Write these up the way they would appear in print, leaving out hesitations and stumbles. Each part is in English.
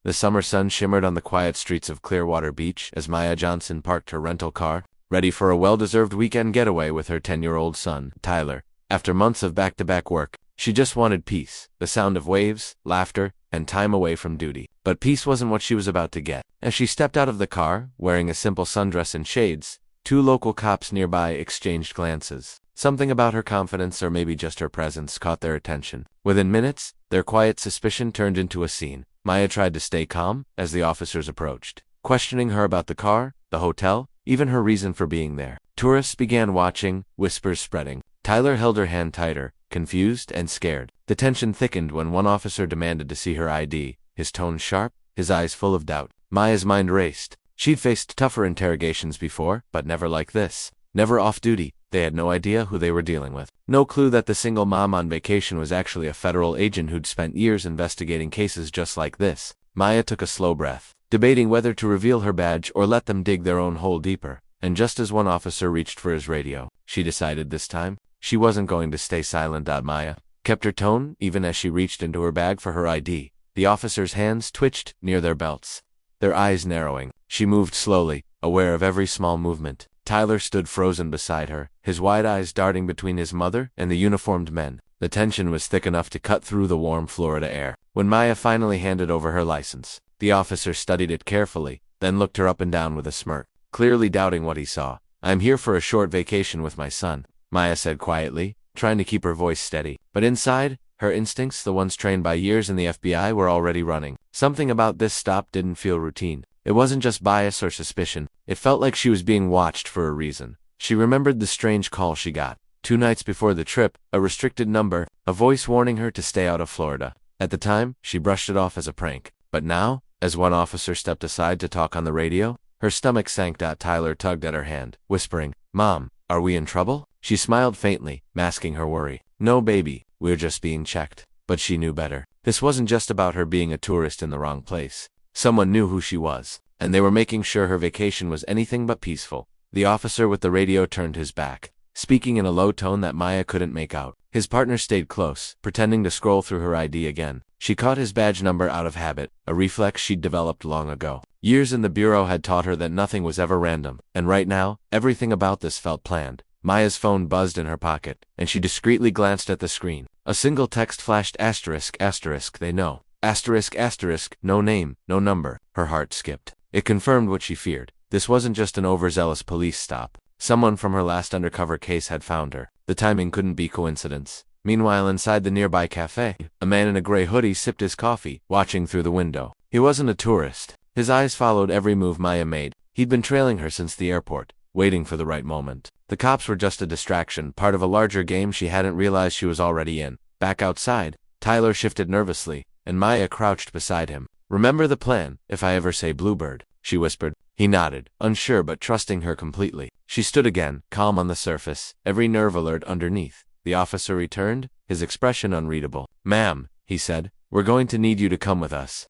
The summer sun shimmered on the quiet streets of Clearwater Beach as Maya Johnson parked her rental car, ready for a well-deserved weekend getaway with her 10-year-old son, Tyler. After months of back-to-back work, she just wanted peace, the sound of waves, laughter, and time away from duty. But peace wasn't what she was about to get. As she stepped out of the car, wearing a simple sundress and shades, two local cops nearby exchanged glances. Something about her confidence, or maybe just her presence, caught their attention. Within minutes, their quiet suspicion turned into a scene. Maya tried to stay calm as the officers approached, questioning her about the car, the hotel, even her reason for being there. Tourists began watching, whispers spreading. Tyler held her hand tighter, confused and scared. The tension thickened when one officer demanded to see her ID, his tone sharp, his eyes full of doubt. Maya's mind raced. She'd faced tougher interrogations before, but never like this. Never off-duty. They had no idea who they were dealing with. No clue that the single mom on vacation was actually a federal agent who'd spent years investigating cases just like this. Maya took a slow breath, debating whether to reveal her badge or let them dig their own hole deeper. And just as one officer reached for his radio, she decided this time she wasn't going to stay silent. Maya kept her tone even as she reached into her bag for her ID. The officers' hands twitched near their belts, their eyes narrowing. She moved slowly, aware of every small movement. Tyler stood frozen beside her, his wide eyes darting between his mother and the uniformed men. The tension was thick enough to cut through the warm Florida air. When Maya finally handed over her license, the officer studied it carefully, then looked her up and down with a smirk, clearly doubting what he saw. "I'm here for a short vacation with my son," Maya said quietly, trying to keep her voice steady. But inside, her instincts, the ones trained by years in the FBI, were already running. Something about this stop didn't feel routine. It wasn't just bias or suspicion. It felt like she was being watched for a reason. She remembered the strange call she got 2 nights before the trip, a restricted number, a voice warning her to stay out of Florida. At the time, she brushed it off as a prank. But now, as one officer stepped aside to talk on the radio, her stomach sank. Tyler tugged at her hand, whispering, "Mom, are we in trouble?" She smiled faintly, masking her worry. "No, baby, we're just being checked." But she knew better. This wasn't just about her being a tourist in the wrong place. Someone knew who she was, and they were making sure her vacation was anything but peaceful. The officer with the radio turned his back, speaking in a low tone that Maya couldn't make out. His partner stayed close, pretending to scroll through her ID again. She caught his badge number out of habit, a reflex she'd developed long ago. Years in the bureau had taught her that nothing was ever random, and right now, everything about this felt planned. Maya's phone buzzed in her pocket, and she discreetly glanced at the screen. A single text flashed: ****, they know. ***, no name, no number. Her heart skipped. It confirmed what she feared. This wasn't just an overzealous police stop. Someone from her last undercover case had found her. The timing couldn't be coincidence. Meanwhile, inside the nearby cafe, a man in a gray hoodie sipped his coffee, watching through the window. He wasn't a tourist. His eyes followed every move Maya made. He'd been trailing her since the airport, waiting for the right moment. The cops were just a distraction, part of a larger game she hadn't realized she was already in. Back outside, Tyler shifted nervously, and Maya crouched beside him. "Remember the plan, if I ever say Bluebird," she whispered. He nodded, unsure but trusting her completely. She stood again, calm on the surface, every nerve alert underneath. The officer returned, his expression unreadable. "Ma'am," he said, "we're going to need you to come with us."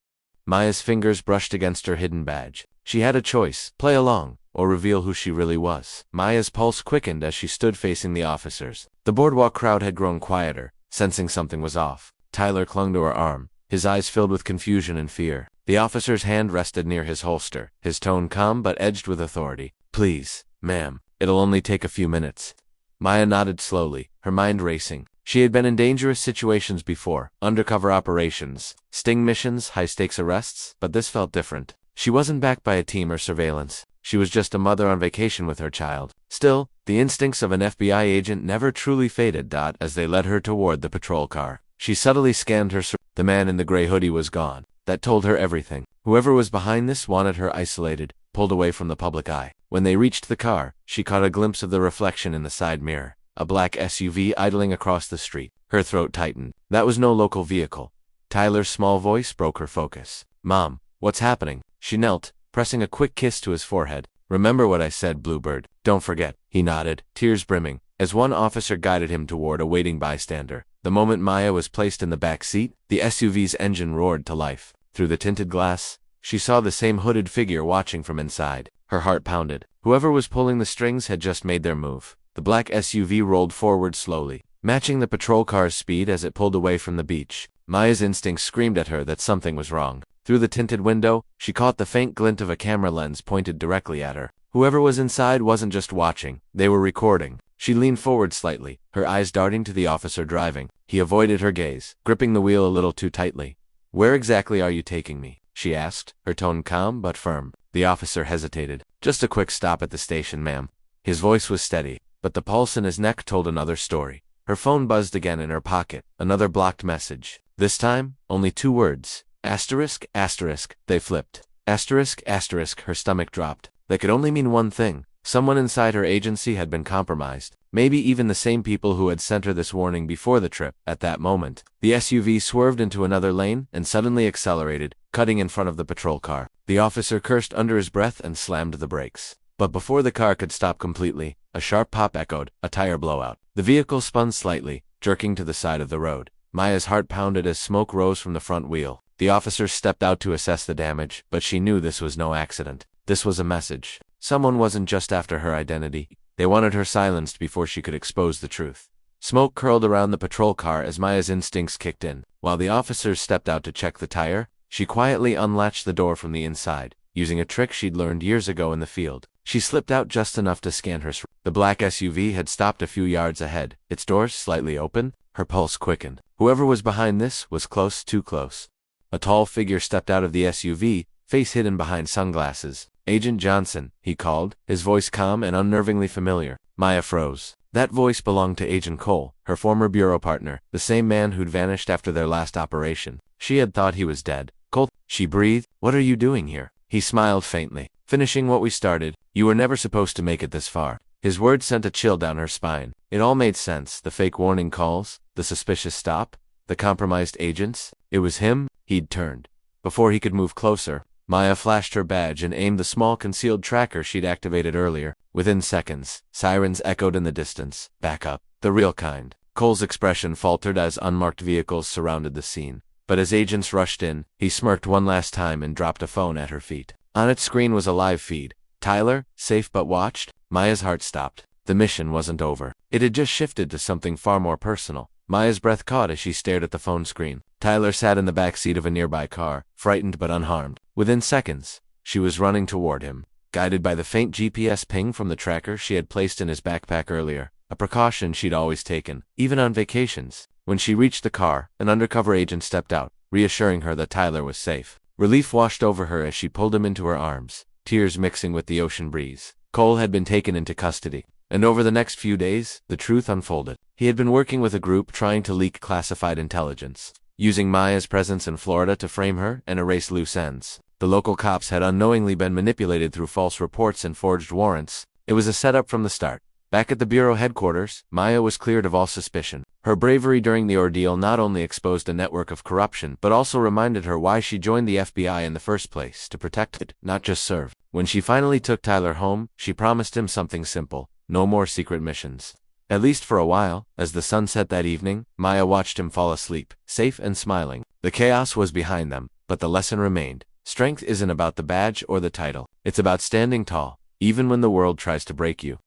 Maya's fingers brushed against her hidden badge. She had a choice: play along, or reveal who she really was. Maya's pulse quickened as she stood facing the officers. The boardwalk crowd had grown quieter, sensing something was off. Tyler clung to her arm, his eyes filled with confusion and fear. The officer's hand rested near his holster, his tone calm but edged with authority. "Please, ma'am, it'll only take a few minutes." Maya nodded slowly, her mind racing. She had been in dangerous situations before, undercover operations, sting missions, high-stakes arrests, but this felt different. She wasn't backed by a team or surveillance. She was just a mother on vacation with her child. Still, the instincts of an FBI agent never truly faded. As they led her toward the patrol car, she subtly scanned her. The man in the gray hoodie was gone. That told her everything. Whoever was behind this wanted her isolated, pulled away from the public eye. When they reached the car, she caught a glimpse of the reflection in the side mirror, a black SUV idling across the street. Her throat tightened. That was no local vehicle. Tyler's small voice broke her focus. "Mom, what's happening?" She knelt, pressing a quick kiss to his forehead. "Remember what I said, Bluebird. Don't forget." He nodded, tears brimming, as one officer guided him toward a waiting bystander. The moment Maya was placed in the back seat, the SUV's engine roared to life. Through the tinted glass, she saw the same hooded figure watching from inside. Her heart pounded. Whoever was pulling the strings had just made their move. The black SUV rolled forward slowly, matching the patrol car's speed as it pulled away from the beach. Maya's instincts screamed at her that something was wrong. Through the tinted window, she caught the faint glint of a camera lens pointed directly at her. Whoever was inside wasn't just watching, they were recording. She leaned forward slightly, her eyes darting to the officer driving. He avoided her gaze, gripping the wheel a little too tightly. "Where exactly are you taking me?" she asked, her tone calm but firm. The officer hesitated. "Just a quick stop at the station, ma'am." His voice was steady, but the pulse in his neck told another story. Her phone buzzed again in her pocket, another blocked message. This time, only 2 words. Asterisk, asterisk. They flipped. Asterisk, asterisk. Her stomach dropped. They could only mean one thing. Someone inside her agency had been compromised. Maybe even the same people who had sent her this warning before the trip. At that moment, the SUV swerved into another lane and suddenly accelerated, cutting in front of the patrol car. The officer cursed under his breath and slammed the brakes. But before the car could stop completely, a sharp pop echoed, a tire blowout. The vehicle spun slightly, jerking to the side of the road. Maya's heart pounded as smoke rose from the front wheel. The officer stepped out to assess the damage, but she knew this was no accident. This was a message. Someone wasn't just after her identity. They wanted her silenced before she could expose the truth. Smoke curled around the patrol car as Maya's instincts kicked in. While the officers stepped out to check the tire, she quietly unlatched the door from the inside, using a trick she'd learned years ago in the field. She slipped out just enough to scan her. The black SUV had stopped a few yards ahead, its doors slightly open. Her pulse quickened. Whoever was behind this was close, too close. A tall figure stepped out of the SUV, face hidden behind sunglasses. "Agent Johnson," he called, his voice calm and unnervingly familiar. Maya froze. That voice belonged to Agent Cole, her former bureau partner, the same man who'd vanished after their last operation. She had thought he was dead. "Cole," she breathed, "what are you doing here?" He smiled faintly. "Finishing what we started. You were never supposed to make it this far." His words sent a chill down her spine. It all made sense. The fake warning calls, the suspicious stop, the compromised agents. It was him. He'd turned. Before he could move closer, Maya flashed her badge and aimed the small concealed tracker she'd activated earlier. Within seconds, sirens echoed in the distance. Back up. The real kind. Cole's expression faltered as unmarked vehicles surrounded the scene. But as agents rushed in, he smirked one last time and dropped a phone at her feet. On its screen was a live feed. "Tyler, safe but watched?" Maya's heart stopped. The mission wasn't over. It had just shifted to something far more personal. Maya's breath caught as she stared at the phone screen. Tyler sat in the back seat of a nearby car, frightened but unharmed. Within seconds, she was running toward him, guided by the faint GPS ping from the tracker she had placed in his backpack earlier, a precaution she'd always taken, even on vacations. When she reached the car, an undercover agent stepped out, reassuring her that Tyler was safe. Relief washed over her as she pulled him into her arms, tears mixing with the ocean breeze. Cole had been taken into custody. And over the next few days, the truth unfolded. He had been working with a group trying to leak classified intelligence, using Maya's presence in Florida to frame her and erase loose ends. The local cops had unknowingly been manipulated through false reports and forged warrants. It was a setup from the start. Back at the Bureau headquarters, Maya was cleared of all suspicion. Her bravery during the ordeal not only exposed a network of corruption, but also reminded her why she joined the FBI in the first place, to protect it, not just serve. When she finally took Tyler home, she promised him something simple: no more secret missions. At least for a while. As the sun set that evening, Maya watched him fall asleep, safe and smiling. The chaos was behind them, but the lesson remained. Strength isn't about the badge or the title. It's about standing tall, even when the world tries to break you.